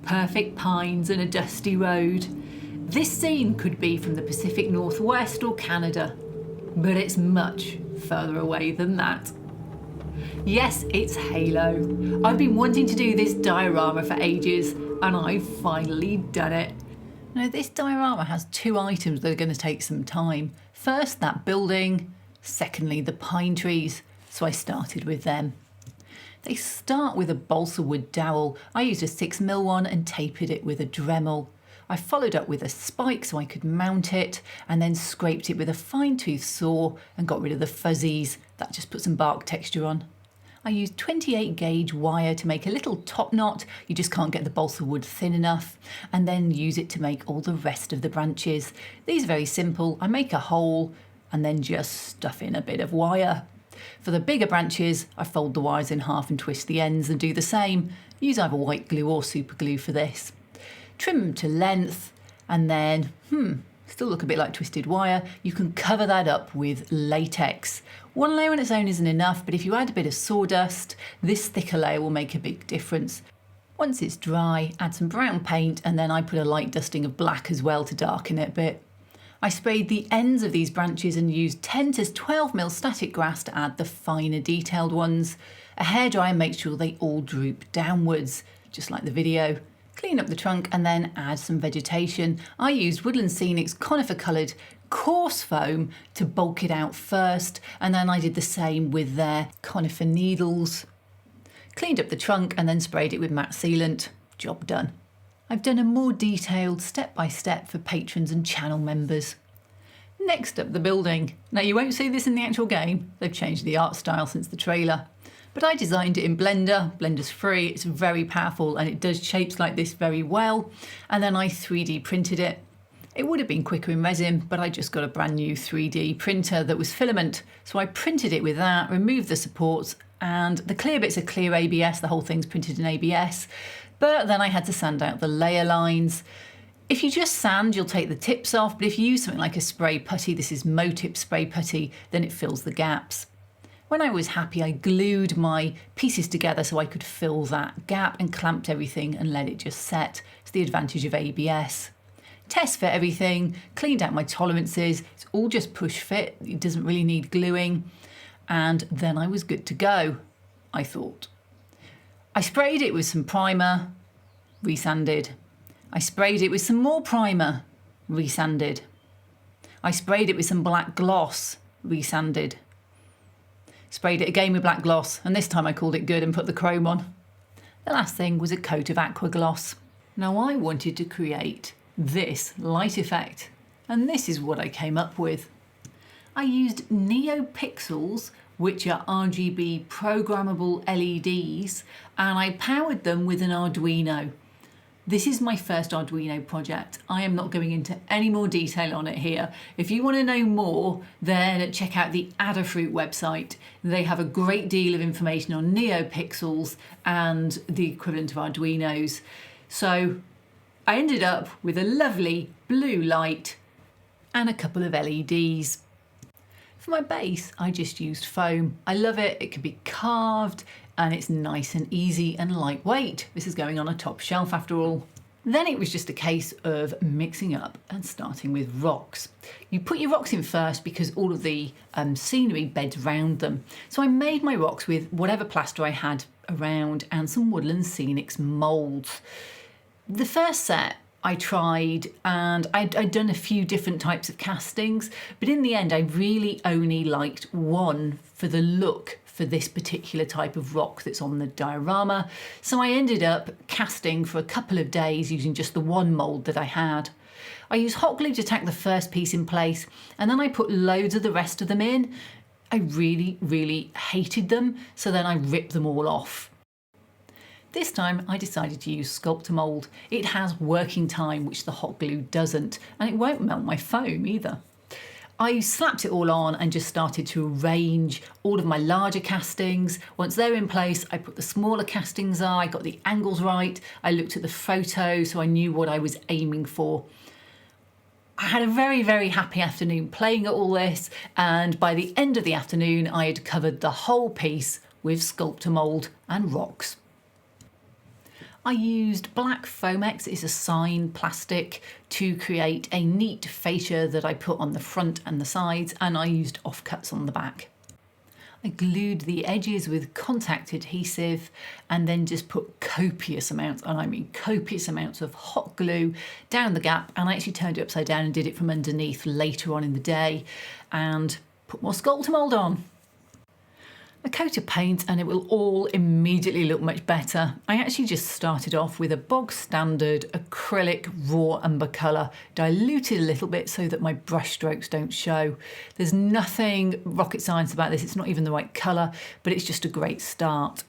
perfect pines and a dusty road. This scene could be from the Pacific Northwest or Canada, but it's much further away than that. Yes, it's Halo. I've been wanting to do this diorama for ages, and I've finally done it. Now, this diorama has two items that are going to take some time. First, that building. Secondly, the pine trees. So I started with them. They start with a balsa wood dowel. I used a 6mm one and tapered it with a Dremel. I followed up with a spike so I could mount it, and then scraped it with a fine-tooth saw and got rid of the fuzzies. That just put some bark texture on. I used 28 gauge wire to make a little top knot. You just can't get the balsa wood thin enough, and then use it to make all the rest of the branches. These are very simple. I make a hole and then just stuff in a bit of wire. For the bigger branches, I fold the wires in half and twist the ends and do the same. Use either white glue or super glue for this. Trim them to length, and then, still look a bit like twisted wire. You can cover that up with latex. One layer on its own isn't enough, but if you add a bit of sawdust, this thicker layer will make a big difference. Once it's dry, add some brown paint, and then I put a light dusting of black as well to darken it a bit. I sprayed the ends of these branches and used 10 to 12mm static grass to add the finer detailed ones. A hairdryer makes sure they all droop downwards, just like the video. Clean up the trunk and then add some vegetation. I used Woodland Scenic's conifer coloured coarse foam to bulk it out first, and then I did the same with their conifer needles. Cleaned up the trunk and then sprayed it with matte sealant. Job done. I've done a more detailed step-by-step for patrons and channel members. Next up, the building. Now, you won't see this in the actual game. They've changed the art style since the trailer. But I designed it in Blender. Blender's free, it's very powerful, and it does shapes like this very well. And then I 3D printed it. It would have been quicker in resin, but I just got a brand new 3D printer that was filament. So I printed it with that, removed the supports, and the clear bits are clear ABS. The whole thing's printed in ABS. But then I had to sand out the layer lines. If you just sand, you'll take the tips off, but if you use something like a spray putty, this is Motip spray putty, then it fills the gaps. When I was happy, I glued my pieces together so I could fill that gap and clamped everything and let it just set. It's the advantage of ABS. Test fit everything, cleaned out my tolerances. It's all just push fit. It doesn't really need gluing. And then I was good to go, I thought. I sprayed it with some primer, resanded. I sprayed it with some more primer, resanded. I sprayed it with some black gloss, resanded. Sprayed it again with black gloss, and this time I called it good and put the chrome on. The last thing was a coat of aqua gloss. Now I wanted to create this light effect, and this is what I came up with. I used NeoPixels, which are RGB programmable LEDs, and I powered them with an Arduino. This is my first Arduino project. I am not going into any more detail on it here. If you want to know more, then check out the Adafruit website. They have a great deal of information on NeoPixels and the equivalent of Arduinos. So I ended up with a lovely blue light and a couple of LEDs. For my base, I just used foam. I love it. It can be carved, and it's nice and easy and lightweight. This is going on a top shelf after all. Then it was just a case of mixing up and starting with rocks. You put your rocks in first because all of the scenery beds round them. So I made my rocks with whatever plaster I had around and some Woodland Scenics moulds. The first set I tried, and I'd done a few different types of castings, but in the end I really only liked one for the look for this particular type of rock that's on the diorama. So I ended up casting for a couple of days using just the one mould that I had. I used hot glue to tack the first piece in place, and then I put loads of the rest of them in. I really hated them, so then I ripped them all off. This time I decided to use Sculptamold. It has working time, which the hot glue doesn't, and it won't melt my foam either. I slapped it all on and just started to arrange all of my larger castings. Once they're in place, I put the smaller castings on, I got the angles right, I looked at the photo so I knew what I was aiming for. I had a very happy afternoon playing at all this, and by the end of the afternoon I had covered the whole piece with Sculptamold and rocks. I used black Foamex, it's a sign plastic, to create a neat fascia that I put on the front and the sides, and I used offcuts on the back. I glued the edges with contact adhesive and then just put copious amounts, and I mean copious amounts of hot glue down the gap, and I actually turned it upside down and did it from underneath later on in the day and put more sculptor mould on. A coat of paint and it will all immediately look much better. I actually just started off with a bog standard acrylic raw umber colour, diluted a little bit so that my brush strokes don't show. There's nothing rocket science about this, it's not even the right colour, but it's just a great start.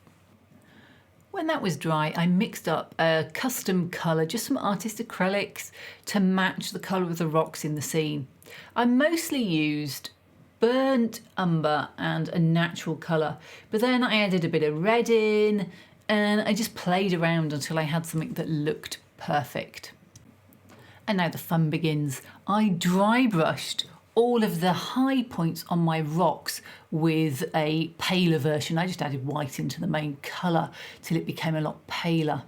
When that was dry, I mixed up a custom colour, just some artist acrylics to match the colour of the rocks in the scene. I mostly used burnt umber and a natural colour, but then I added a bit of red in and I just played around until I had something that looked perfect. And now the fun begins. I dry brushed all of the high points on my rocks with a paler version. I just added white into the main colour till it became a lot paler.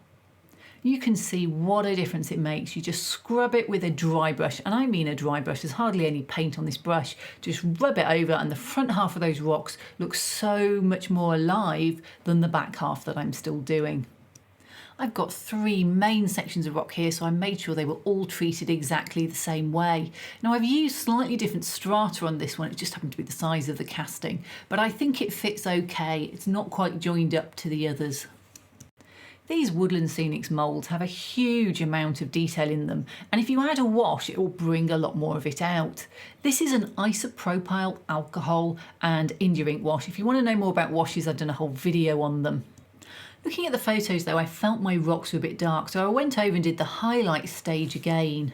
You can see what a difference it makes. You just scrub it with a dry brush, and I mean a dry brush. There's hardly any paint on this brush. Just rub it over and the front half of those rocks looks so much more alive than the back half that I'm still doing. I've got 3 main sections of rock here, so I made sure they were all treated exactly the same way. Now I've used slightly different strata on this one, it just happened to be the size of the casting, but I think it fits okay. It's not quite joined up to the others. These Woodland Scenics moulds have a huge amount of detail in them, and if you add a wash, it will bring a lot more of it out. This is an isopropyl alcohol and India ink wash. If you want to know more about washes, I've done a whole video on them. Looking at the photos though, I felt my rocks were a bit dark, so I went over and did the highlight stage again.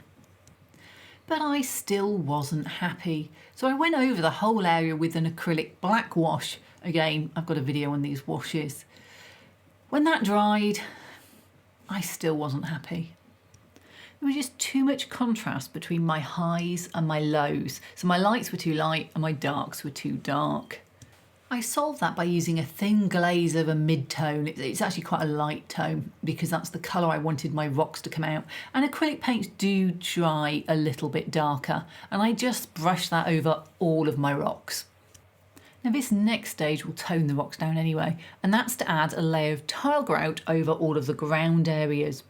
But I still wasn't happy, so I went over the whole area with an acrylic black wash. Again, I've got a video on these washes. When that dried, I still wasn't happy. There was just too much contrast between my highs and my lows. So my lights were too light and my darks were too dark. I solved that by using a thin glaze of a mid-tone. It's actually quite a light tone because that's the colour I wanted my rocks to come out. And acrylic paints do dry a little bit darker. And I just brushed that over all of my rocks. Now this next stage will tone the rocks down anyway, and that's to add a layer of tile grout over all of the ground areas.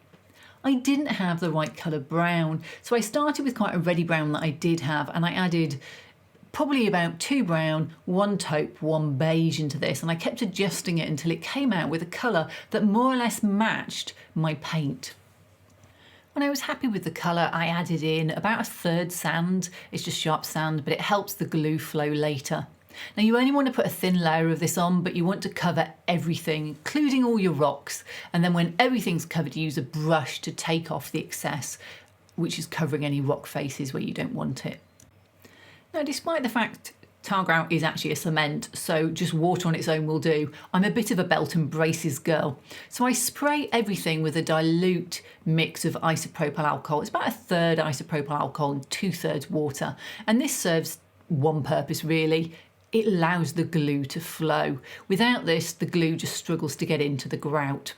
I didn't have the right colour brown, so I started with quite a reddy brown that I did have, and I added probably about 2 brown, 1 taupe, 1 beige into this, and I kept adjusting it until it came out with a colour that more or less matched my paint. When I was happy with the colour, I added in about 1/3 sand. It's just sharp sand, but it helps the glue flow later. Now you only want to put a thin layer of this on, but you want to cover everything, including all your rocks. And then when everything's covered, you use a brush to take off the excess, which is covering any rock faces where you don't want it. Now, despite the fact tile grout is actually a cement, so just water on its own will do, I'm a bit of a belt and braces girl. So I spray everything with a dilute mix of isopropyl alcohol. It's about 1/3 isopropyl alcohol and 2/3 water. And this serves one purpose really. It allows the glue to flow. Without this, the glue just struggles to get into the grout.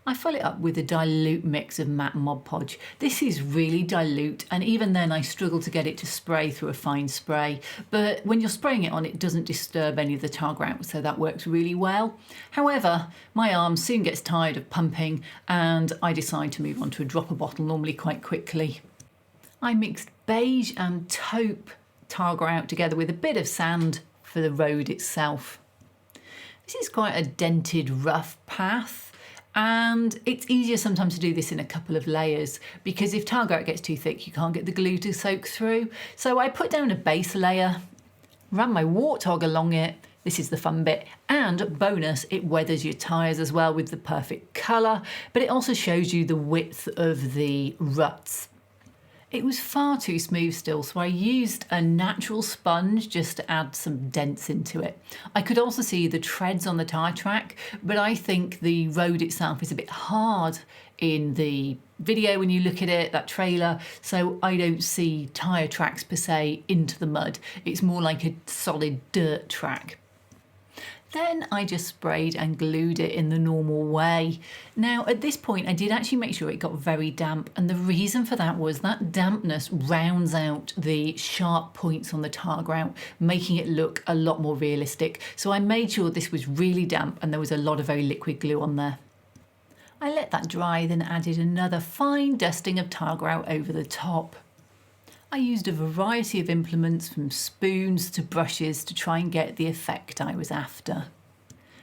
I fill it up with a dilute mix of matte Mod Podge. This is really dilute, and even then I struggle to get it to spray through a fine spray. But when you're spraying it on, it doesn't disturb any of the tile grout, so that works really well. However, my arm soon gets tired of pumping, and I decide to move on to a dropper bottle normally quite quickly. I mixed beige and taupe tile grout together with a bit of sand for the road itself. This is quite a dented, rough path, and it's easier sometimes to do this in a couple of layers because if tile grout gets too thick, you can't get the glue to soak through. So I put down a base layer, ran my Warthog along it. This is the fun bit, and bonus, it weathers your tyres as well with the perfect colour, but it also shows you the width of the ruts. It was far too smooth still, so I used a natural sponge just to add some dents into it. I could also see the treads on the tyre track, but I think the road itself is a bit hard in the video when you look at it, that trailer, so I don't see tyre tracks per se into the mud. It's more like a solid dirt track. Then I just sprayed and glued it in the normal way. Now at this point I did actually make sure it got very damp, and the reason for that was that dampness rounds out the sharp points on the tar grout, making it look a lot more realistic. So I made sure this was really damp and there was a lot of very liquid glue on there. I let that dry, then added another fine dusting of tar grout over the top. I used a variety of implements from spoons to brushes to try and get the effect I was after.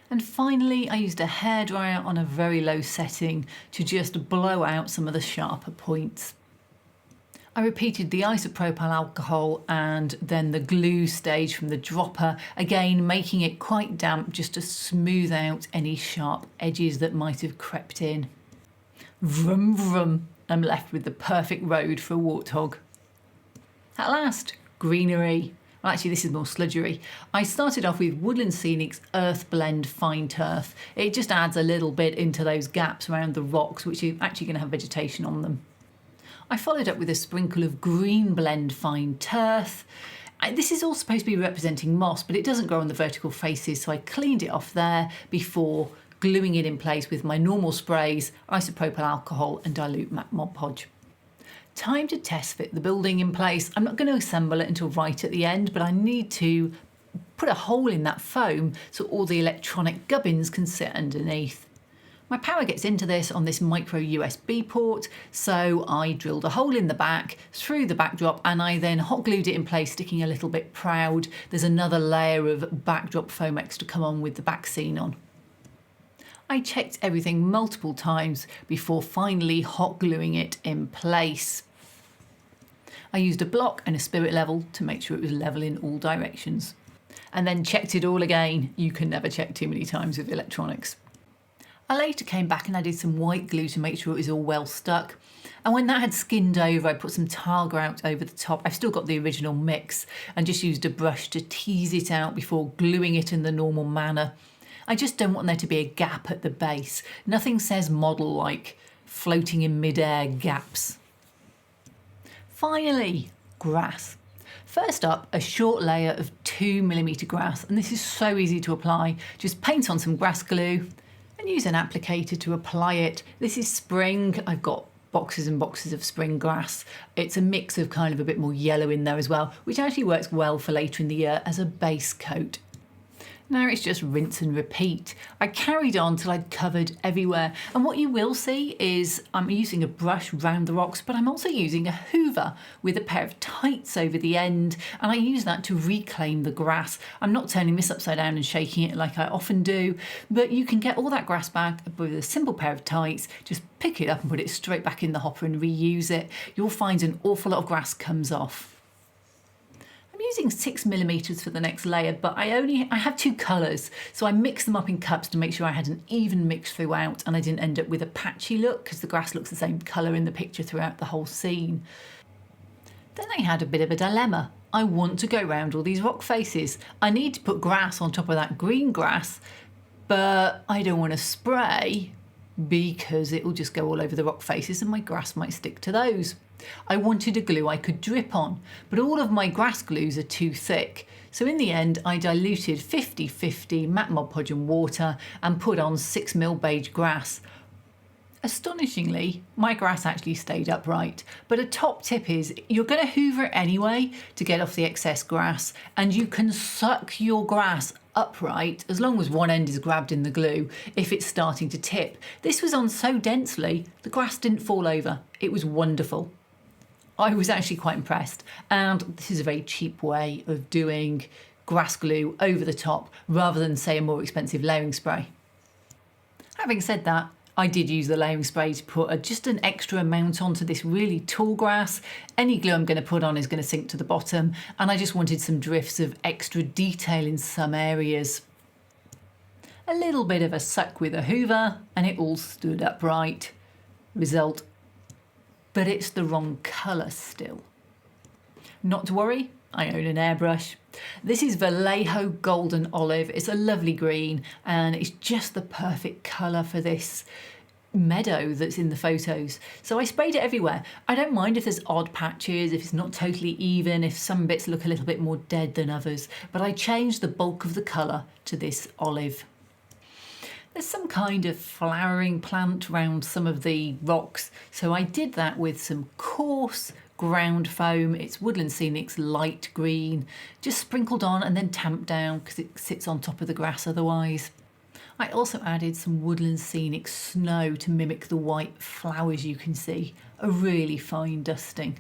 And finally I used a hairdryer on a very low setting to just blow out some of the sharper points. I repeated the isopropyl alcohol and then the glue stage from the dropper, again making it quite damp just to smooth out any sharp edges that might have crept in. Vroom vroom, I'm left with the perfect road for a warthog. At last, greenery. Well, actually this is more sludgery. I started off with Woodland Scenic's Earth Blend Fine Turf. It just adds a little bit into those gaps around the rocks, which are actually going to have vegetation on them. I followed up with a sprinkle of Green Blend Fine Turf. This is all supposed to be representing moss, but it doesn't grow on the vertical faces, so I cleaned it off there before gluing it in place with my normal sprays, isopropyl alcohol and dilute matte Mod Podge. Time to test fit the building in place. I'm not going to assemble it until right at the end, but I need to put a hole in that foam so all the electronic gubbins can sit underneath. My power gets into this on this micro USB port, so I drilled a hole in the back through the backdrop and I then hot glued it in place, sticking a little bit proud. There's another layer of backdrop foam X to come on with the back scene on. I checked everything multiple times before finally hot gluing it in place. I used a block and a spirit level to make sure it was level in all directions. And then checked it all again. You can never check too many times with electronics. I later came back and added some white glue to make sure it was all well stuck. And when that had skinned over, I put some tar grout over the top. I've still got the original mix and just used a brush to tease it out before gluing it in the normal manner. I just don't want there to be a gap at the base. Nothing says model like floating in mid-air gaps. Finally, grass. First up, a short layer of 2mm grass, and this is so easy to apply. Just paint on some grass glue and use an applicator to apply it. This is spring. I've got boxes and boxes of spring grass. It's a mix of kind of a bit more yellow in there as well, which actually works well for later in the year as a base coat. Now it's just rinse and repeat. I carried on till I'd covered everywhere, and what you will see is I'm using a brush round the rocks, but I'm also using a hoover with a pair of tights over the end, and I use that to reclaim the grass. I'm not turning this upside down and shaking it like I often do, but you can get all that grass back with a simple pair of tights. Just pick it up and put it straight back in the hopper and reuse it. You'll find an awful lot of grass comes off. I'm using 6mm for the next layer, but I have two colours, so I mixed them up in cups to make sure I had an even mix throughout and I didn't end up with a patchy look because the grass looks the same colour in the picture throughout the whole scene. Then I had a bit of a dilemma. I want to go round all these rock faces. I need to put grass on top of that green grass, but I don't want to spray because it will just go all over the rock faces and my grass might stick to those. I wanted a glue I could drip on, but all of my grass glues are too thick. So in the end, I diluted 50-50 matte Mod Podge and water and put on 6mm beige grass. Astonishingly, my grass actually stayed upright, but a top tip is you're going to hoover it anyway to get off the excess grass, and you can suck your grass upright as long as one end is grabbed in the glue if it's starting to tip. This was on so densely, the grass didn't fall over. It was wonderful. I was actually quite impressed, and this is a very cheap way of doing grass glue over the top rather than, say, a more expensive layering spray. Having said that, I did use the layering spray to put just an extra amount onto this really tall grass. Any glue I'm going to put on is going to sink to the bottom, and I just wanted some drifts of extra detail in some areas. A little bit of a suck with a hoover and it all stood upright. Result, but it's the wrong colour still. Not to worry, I own an airbrush. This is Vallejo Golden Olive. It's a lovely green and it's just the perfect colour for this. meadow that's in the photos. So I sprayed it everywhere. I don't mind if there's odd patches, if it's not totally even, if some bits look a little bit more dead than others, but I changed the bulk of the colour to this olive. There's some kind of flowering plant around some of the rocks, so I did that with some coarse ground foam. It's Woodland Scenics light green, just sprinkled on and then tamped down because it sits on top of the grass otherwise. I also added some Woodland Scenic snow to mimic the white flowers you can see, a really fine dusting.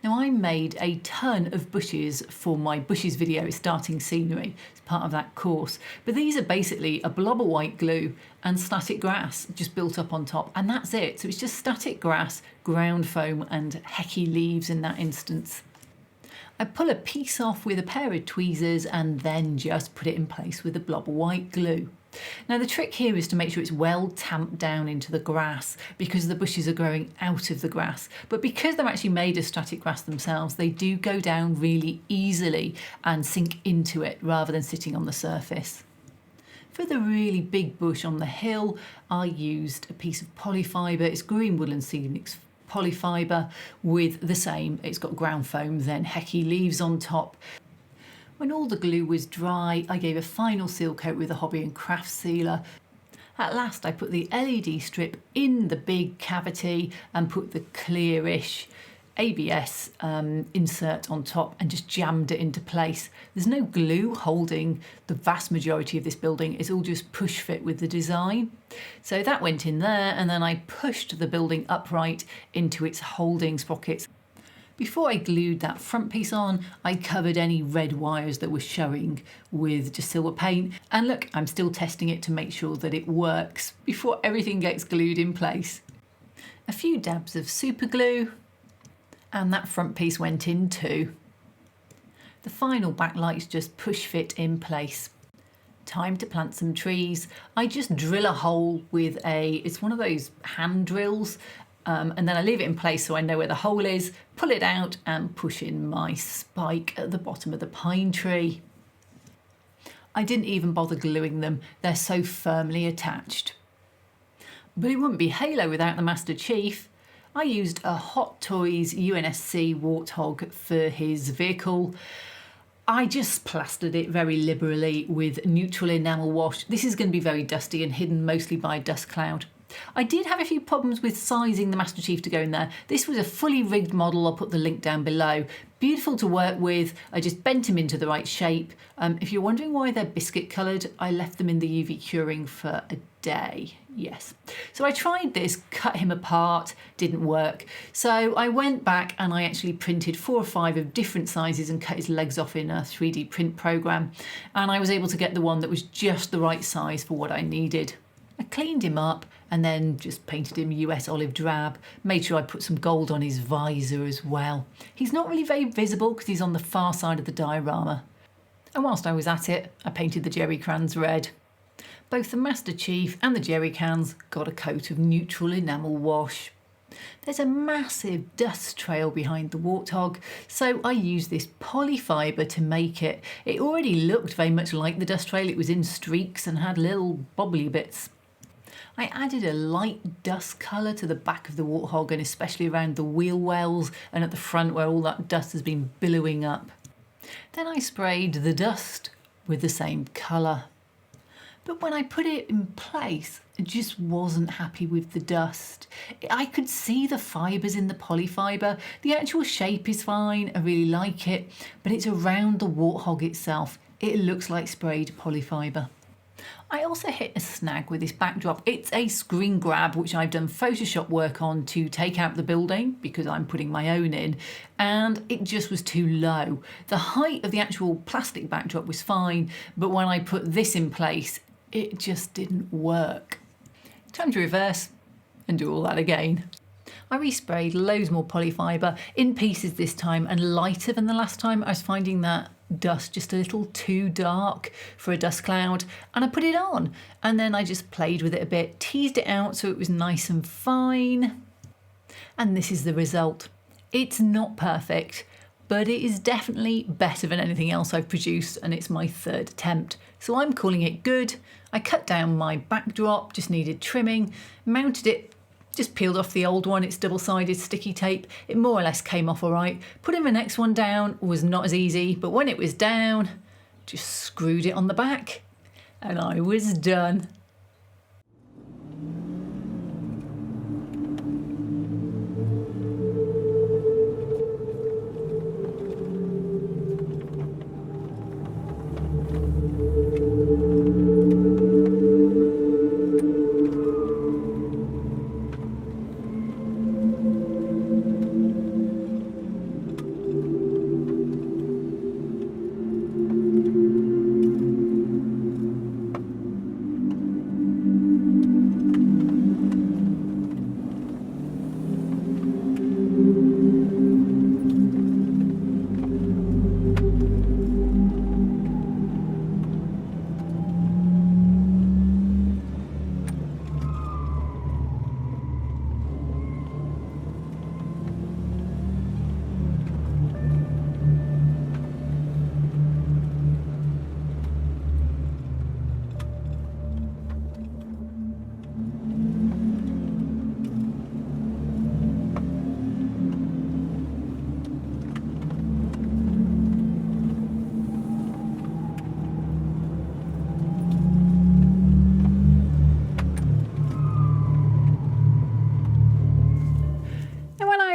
Now I made a ton of bushes for my bushes video, starting scenery, as part of that course. But these are basically a blob of white glue and static grass just built up on top, and that's it. So it's just static grass, ground foam and hecky leaves in that instance. I pull a piece off with a pair of tweezers and then just put it in place with a blob of white glue. Now the trick here is to make sure it's well tamped down into the grass because the bushes are growing out of the grass. But because they're actually made of static grass themselves, they do go down really easily and sink into it rather than sitting on the surface. For the really big bush on the hill, I used a piece of polyfibre. It's Green Woodland Scenics polyfibre with the same, it's got ground foam, then hecky leaves on top. When all the glue was dry, I gave a final seal coat with a hobby and craft sealer. At last I put the LED strip in the big cavity and put the clearish ABS insert on top and just jammed it into place. There's no glue holding the vast majority of this building, it's all just push fit with the design. So that went in there, and then I pushed the building upright into its holding sprockets. Before I glued that front piece on, I covered any red wires that were showing with just silver paint. And look, I'm still testing it to make sure that it works before everything gets glued in place. A few dabs of super glue, and that front piece went in too. The final backlights just push fit in place. Time to plant some trees. I just drill a hole with it's one of those hand drills, and then I leave it in place so I know where the hole is, pull it out and push in my spike at the bottom of the pine tree. I didn't even bother gluing them, they're so firmly attached. But it wouldn't be Halo without the Master Chief. I used a Hot Toys UNSC Warthog for his vehicle. I just plastered it very liberally with neutral enamel wash. This is going to be very dusty and hidden mostly by dust cloud. I did have a few problems with sizing the Master Chief to go in there. This was a fully rigged model, I'll put the link down below. Beautiful to work with, I just bent him into the right shape. If you're wondering why they're biscuit coloured, I left them in the UV curing for a day, yes. So I tried this, cut him apart, didn't work. So I went back and I actually printed 4 or 5 of different sizes and cut his legs off in a 3D print program. And I was able to get the one that was just the right size for what I needed. I cleaned him up and then just painted him US olive drab, made sure I put some gold on his visor as well. He's not really very visible because he's on the far side of the diorama. And whilst I was at it, I painted the jerry cans red. Both the Master Chief and the jerry cans got a coat of neutral enamel wash. There's a massive dust trail behind the Warthog, so I used this polyfibre to make it. It already looked very much like the dust trail, it was in streaks and had little bobbly bits. I added a light dust colour to the back of the Warthog and especially around the wheel wells and at the front where all that dust has been billowing up. Then I sprayed the dust with the same colour. But when I put it in place, I just wasn't happy with the dust. I could see the fibres in the polyfibre. The actual shape is fine, I really like it, but it's around the Warthog itself. It looks like sprayed polyfibre. I also hit a snag with this backdrop. It's a screen grab which I've done Photoshop work on to take out the building because I'm putting my own in, and it just was too low. The height of the actual plastic backdrop was fine, but when I put this in place, it just didn't work. Time to reverse and do all that again. I resprayed loads more polyfibre in pieces this time and lighter than the last time. I was finding that dust just a little too dark for a dust cloud, and I put it on and then I just played with it a bit, teased it out so it was nice and fine, and this is the result. It's not perfect, but it is definitely better than anything else I've produced, and it's my third attempt. So I'm calling it good. I cut down my backdrop, just needed trimming, mounted it, just peeled off the old one, it's double-sided sticky tape. It more or less came off all right. Putting the next one down was not as easy, but when it was down, just screwed it on the back, and I was done.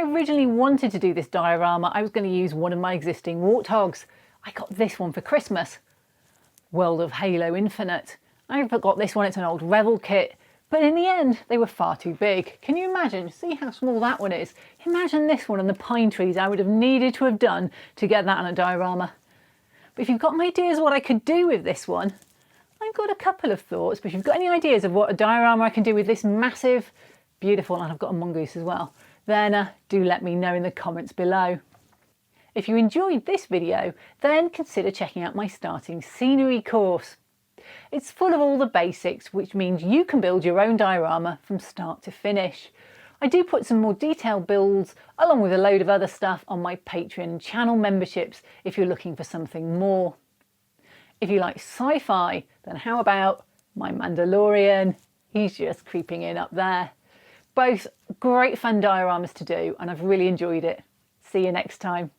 Originally wanted to do this diorama, I was going to use one of my existing Warthogs. I got this one for Christmas, World of Halo Infinite. I got this one, it's an old Revel kit, but in the end they were far too big. Can you imagine? See how small that one is? Imagine this one and the pine trees I would have needed to have done to get that on a diorama. But if you've got ideas what I could do with this one, I've got a couple of thoughts, but if you've got any ideas of what a diorama I can do with this massive, beautiful, and I've got a mongoose as well, then do let me know in the comments below. If you enjoyed this video, then consider checking out my starting scenery course. It's full of all the basics, which means you can build your own diorama from start to finish. I do put some more detailed builds along with a load of other stuff on my Patreon channel memberships if you're looking for something more. If you like sci-fi, then how about my Mandalorian? He's just creeping in up there. Both great fun dioramas to do, and I've really enjoyed it. See you next time.